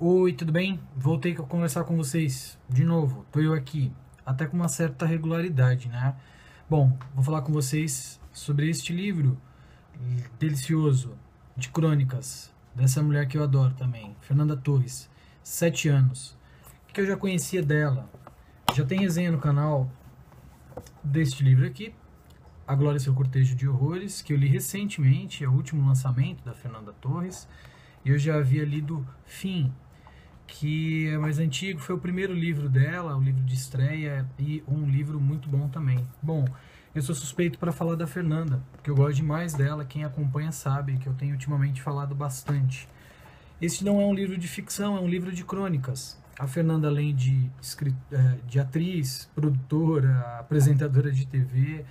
Oi, tudo bem? Voltei a conversar com vocês de novo. Tô eu aqui, até com uma certa regularidade, né? Bom, vou falar com vocês sobre este livro delicioso de crônicas dessa mulher que eu adoro também, Fernanda Torres, 7 anos, que eu já conhecia dela. Já tem resenha no canal deste livro aqui, A Glória e Seu Cortejo de Horrores, que eu li recentemente, é o último lançamento da Fernanda Torres, e eu já havia lido Fim, que é mais antigo, foi o primeiro livro dela, o livro de estreia, e um livro muito bom também. Bom, eu sou suspeito para falar da Fernanda, porque eu gosto demais dela, quem acompanha sabe que eu tenho ultimamente falado bastante. Este não é um livro de ficção, é um livro de crônicas. A Fernanda, além de atriz, produtora, apresentadora de TV,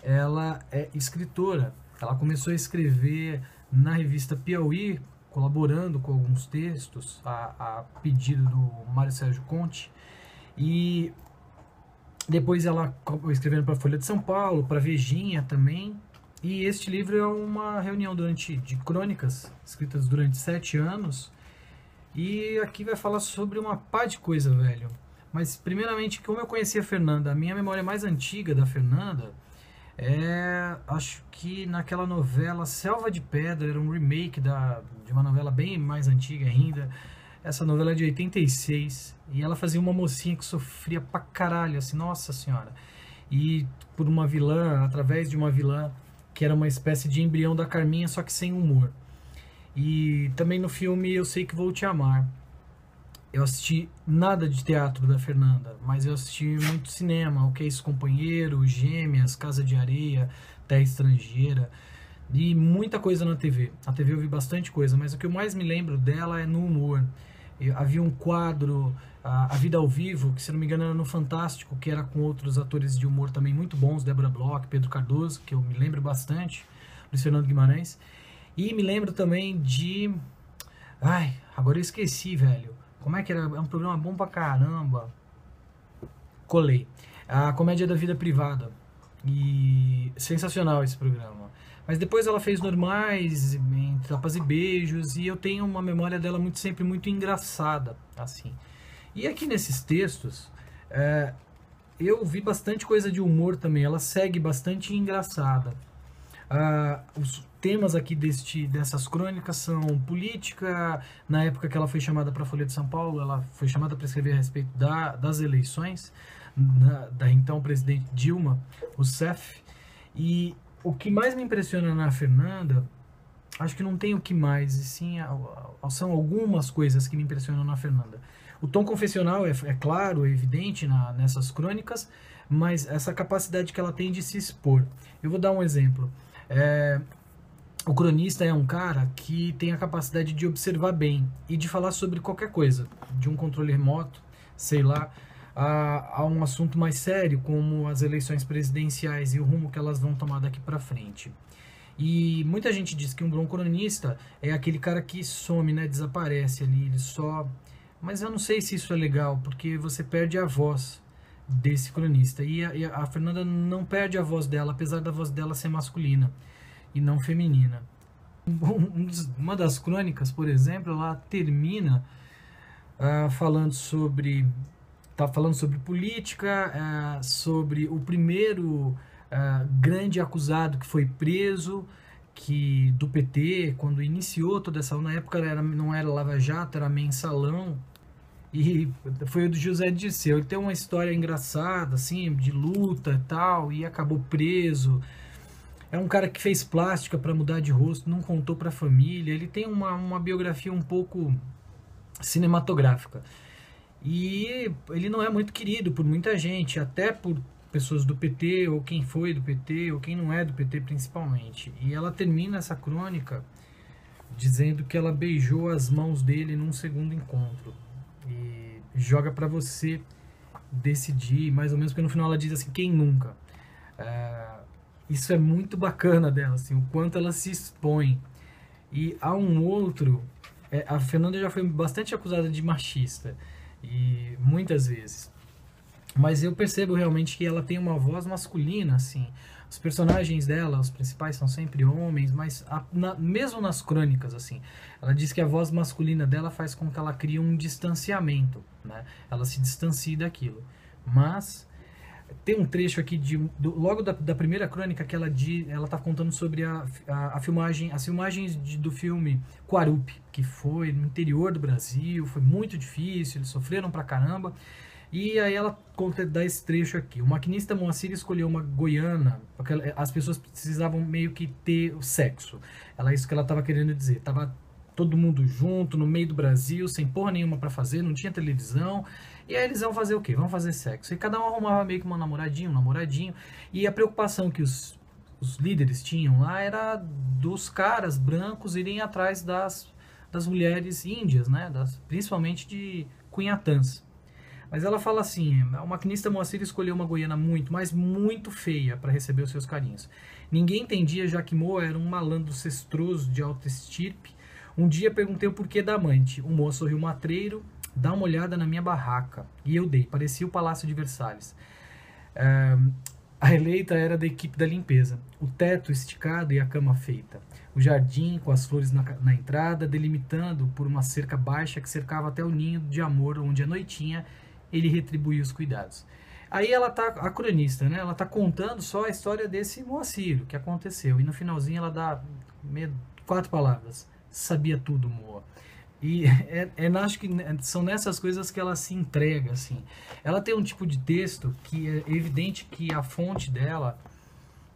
ela é escritora. Ela começou a escrever na revista Piauí, colaborando com alguns textos a pedido do Mário Sérgio Conte, e depois ela acabou escrevendo para a Folha de São Paulo, para Vejinha também, e este livro é uma reunião de crônicas escritas durante 7 anos, e aqui vai falar sobre uma pá de coisa, velho. Mas primeiramente, como eu conheci a Fernanda, a minha memória mais antiga da Fernanda acho que naquela novela Selva de Pedra, era um remake de uma novela bem mais antiga ainda. Essa novela é de 86 e ela fazia uma mocinha que sofria pra caralho, assim, nossa senhora. E por uma vilã, através de uma vilã que era uma espécie de embrião da Carminha, só que sem humor. E também no filme Eu Sei Que Vou Te Amar. Eu assisti nada de teatro da Fernanda, mas eu assisti muito cinema, O Que é Isso, Companheiro, Gêmeas, Casa de Areia, Terra Estrangeira e muita coisa na TV. Na TV eu vi bastante coisa, mas o que eu mais me lembro dela é no humor. Havia um quadro, A Vida ao Vivo, que se não me engano era no Fantástico, que era com outros atores de humor também muito bons, Débora Bloch, Pedro Cardoso, que eu me lembro bastante, Luiz Fernando Guimarães. E me lembro também de... Ai, agora eu esqueci, velho. Como é que era? É um programa bom pra caramba. Colei. A Comédia da Vida Privada. E sensacional esse programa. Mas depois ela fez Normais, em Tapas e Beijos, e eu tenho uma memória dela sempre muito engraçada, assim. E aqui nesses textos, eu vi bastante coisa de humor também. Ela segue bastante engraçada. Os temas aqui dessas crônicas são política. Na época que ela foi chamada para a Folha de São Paulo, ela foi chamada para escrever a respeito das eleições da então presidente Dilma Rousseff. E o que mais me impressiona na Fernanda, acho que não tem o que mais, e sim são algumas coisas que me impressionam na Fernanda. O tom confessional é claro, é evidente nessas crônicas, mas essa capacidade que ela tem de se expor. Eu vou dar um exemplo. O cronista é um cara que tem a capacidade de observar bem e de falar sobre qualquer coisa, de um controle remoto, sei lá, a um assunto mais sério, como as eleições presidenciais e o rumo que elas vão tomar daqui para frente. E muita gente diz que um bom cronista é aquele cara que some, né, desaparece ali, ele só... Mas eu não sei se isso é legal, porque você perde a voz desse cronista. E a Fernanda não perde a voz dela, apesar da voz dela ser masculina e não feminina. Uma das crônicas, por exemplo, ela termina falando sobre política, sobre o primeiro grande acusado que foi preso, do PT, quando iniciou toda essa... Na época não era Lava Jato, era Mensalão, e foi o do José Dirceu. Ele tem uma história engraçada, assim, de luta e tal, e acabou preso. É um cara que fez plástica para mudar de rosto, não contou para a família. Ele tem uma biografia um pouco cinematográfica. E ele não é muito querido por muita gente, até por pessoas do PT, ou quem foi do PT, ou quem não é do PT principalmente. E ela termina essa crônica dizendo que ela beijou as mãos dele num segundo encontro. E joga para você decidir, mais ou menos, porque no final ela diz assim, quem nunca? Isso é muito bacana dela, assim, o quanto ela se expõe. E há um outro... a Fernanda já foi bastante acusada de machista, e muitas vezes. Mas eu percebo realmente que ela tem uma voz masculina, assim. Os personagens dela, os principais, são sempre homens, mas mesmo nas crônicas, assim, ela diz que a voz masculina dela faz com que ela crie um distanciamento, né? Ela se distancie daquilo. Mas tem um trecho aqui logo da primeira crônica que ela tá contando sobre a filmagem, as filmagens do filme Quarupi, que foi no interior do Brasil, foi muito difícil, eles sofreram pra caramba. E aí ela conta, dá esse trecho aqui. O maquinista Moacir escolheu uma goiana, porque as pessoas precisavam meio que ter o sexo. Isso que ela estava querendo dizer. Tava todo mundo junto, no meio do Brasil, sem porra nenhuma para fazer, não tinha televisão. E aí eles vão fazer o quê? Vão fazer sexo. E cada um arrumava meio que uma namoradinha, um namoradinho. E a preocupação que os líderes tinham lá era dos caras brancos irem atrás das mulheres índias, né? Principalmente de cunhatãs. Mas ela fala assim: o maquinista Moacir escolheu uma goiana muito, mas muito feia para receber os seus carinhos. Ninguém entendia, já que Moa era um malandro cestroso de alta estirpe. Um dia perguntei o porquê da amante. O moço sorriu matreiro: dá uma olhada na minha barraca. E eu dei, parecia o Palácio de Versalhes. A eleita era da equipe da limpeza. O teto esticado e a cama feita. O jardim com as flores na entrada, delimitando por uma cerca baixa que cercava até o ninho de amor, onde à noitinha ele retribuía os cuidados. Aí a cronista, né? Ela tá contando só a história desse Moacir, o que aconteceu. E no finalzinho ela dá 4 palavras: sabia tudo, Moa. E acho que são nessas coisas que ela se entrega, assim. Ela tem um tipo de texto que é evidente que a fonte dela,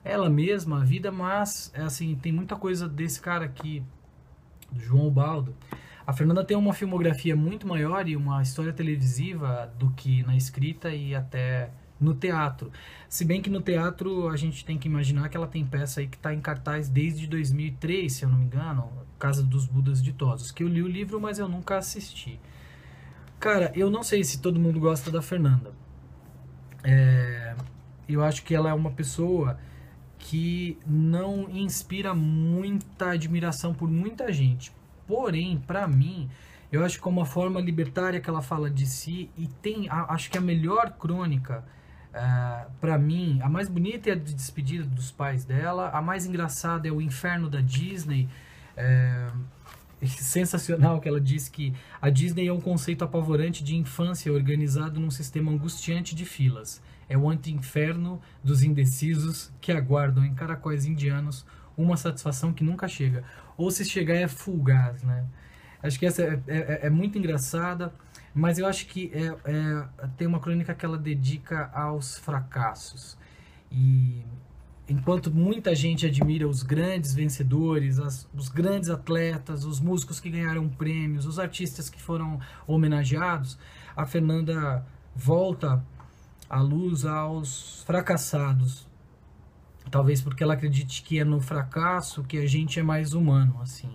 ela mesma, a vida, mas assim, tem muita coisa desse cara aqui, do João Ubaldo. A Fernanda tem uma filmografia muito maior e uma história televisiva do que na escrita e até no teatro. Se bem que no teatro a gente tem que imaginar que ela tem peça aí que está em cartaz desde 2003, se eu não me engano, Casa dos Budas Ditosos, que eu li o livro, mas eu nunca assisti. Cara, eu não sei se todo mundo gosta da Fernanda. Eu acho que ela é uma pessoa que não inspira muita admiração por muita gente. Porém, para mim, eu acho que é uma forma libertária que ela fala de si, e acho que a melhor crônica, para mim, a mais bonita é a de despedida dos pais dela, a mais engraçada é o Inferno da Disney, sensacional, que ela diz que a Disney é um conceito apavorante de infância organizado num sistema angustiante de filas. É o anti-inferno dos indecisos que aguardam em caracóis indianos uma satisfação que nunca chega, ou se chegar é fugaz, né? Acho que essa é muito engraçada, mas eu acho que tem uma crônica que ela dedica aos fracassos. E enquanto muita gente admira os grandes vencedores, os grandes atletas, os músicos que ganharam prêmios, os artistas que foram homenageados, a Fernanda volta à luz aos fracassados. Talvez porque ela acredite que é no fracasso que a gente é mais humano, assim.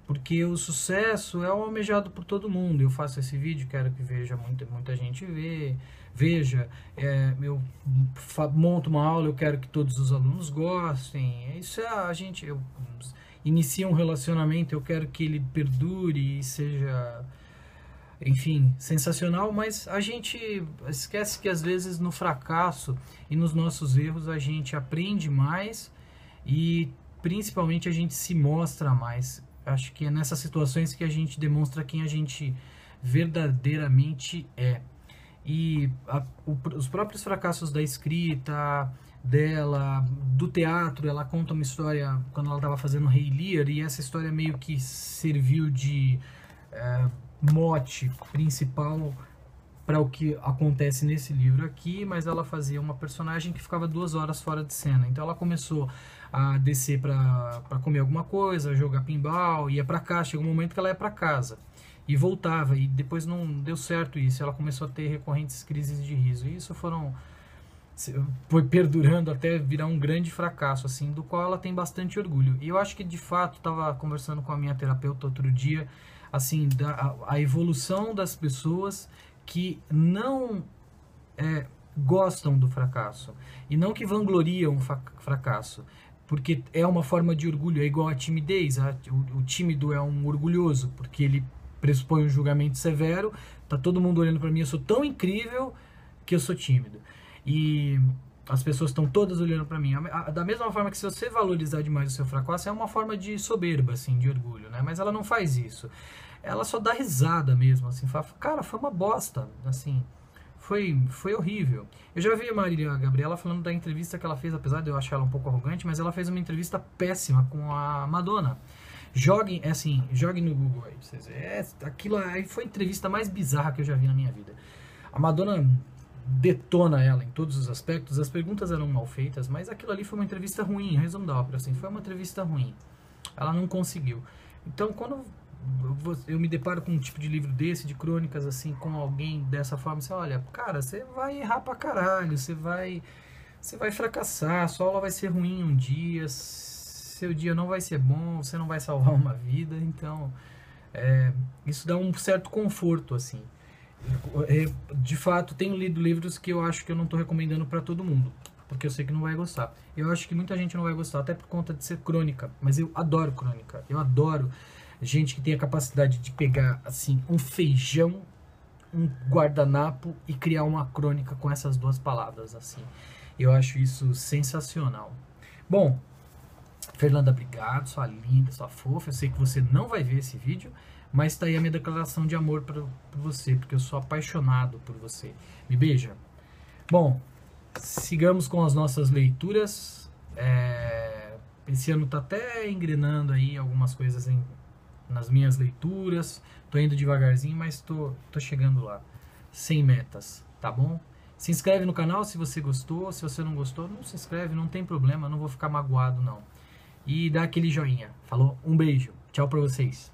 Porque o sucesso é almejado por todo mundo. Eu faço esse vídeo, quero que veja muita gente veja. Eu monto uma aula, eu quero que todos os alunos gostem. Isso eu inicio um relacionamento, eu quero que ele perdure e seja, enfim, sensacional, mas a gente esquece que às vezes no fracasso e nos nossos erros a gente aprende mais e principalmente a gente se mostra mais. Acho que é nessas situações que a gente demonstra quem a gente verdadeiramente é. E os próprios fracassos da escrita dela, do teatro, ela conta uma história quando ela estava fazendo Rei Lear, e essa história meio que serviu de mote principal para o que acontece nesse livro aqui, mas ela fazia uma personagem que ficava 2 horas fora de cena. Então ela começou a descer para comer alguma coisa, jogar pinball, ia para casa, chegou um momento que ela ia para casa e voltava, e depois não deu certo isso, ela começou a ter recorrentes crises de riso, e isso foi perdurando até virar um grande fracasso, assim, do qual ela tem bastante orgulho. E eu acho que, de fato, estava conversando com a minha terapeuta outro dia, assim, a evolução das pessoas que não gostam do fracasso, e não que vangloriam o fracasso, porque é uma forma de orgulho, é igual a timidez. O tímido é um orgulhoso, porque ele pressupõe um julgamento severo, tá todo mundo olhando para mim, eu sou tão incrível que eu sou tímido. E as pessoas estão todas olhando pra mim. Da mesma forma que se você valorizar demais o seu fracasso, é uma forma de soberba, assim, de orgulho, né? Mas ela não faz isso. Ela só dá risada mesmo, assim, fala, cara, foi uma bosta, assim, foi horrível. Eu já vi a Marília Gabriela falando da entrevista que ela fez, apesar de eu achar ela um pouco arrogante, mas ela fez uma entrevista péssima com a Madonna. Joguem, joguem no Google aí, pra vocês verem. Aquilo aí foi a entrevista mais bizarra que eu já vi na minha vida. A Madonna detona ela em todos os aspectos, as perguntas eram mal feitas, mas aquilo ali foi uma entrevista ruim, resumo da ópera, assim, foi uma entrevista ruim. Ela não conseguiu. Então, quando eu me deparo com um tipo de livro desse, de crônicas, assim, com alguém dessa forma, você olha, cara, você vai errar pra caralho, você vai fracassar, sua aula vai ser ruim um dia, seu dia não vai ser bom, você não vai salvar uma vida, então, isso dá um certo conforto, assim. De fato, tenho lido livros que eu acho que eu não estou recomendando para todo mundo, porque eu sei que não vai gostar. Eu acho que muita gente não vai gostar, até por conta de ser crônica, mas eu adoro crônica. Eu adoro gente que tem a capacidade de pegar assim um feijão, um guardanapo e criar uma crônica com essas duas palavras assim. Eu acho isso sensacional. Bom, Fernanda, obrigado, sua linda, sua fofa. Eu sei que você não vai ver esse vídeo, mas está aí a minha declaração de amor por você, porque eu sou apaixonado por você. Me beija. Bom, sigamos com as nossas leituras. Esse ano tá até engrenando aí algumas coisas nas minhas leituras. Tô indo devagarzinho, mas tô chegando lá. Sem metas, tá bom? Se inscreve no canal se você gostou. Se você não gostou, não se inscreve, não tem problema. Não vou ficar magoado, não. E dá aquele joinha. Falou? Um beijo. Tchau pra vocês.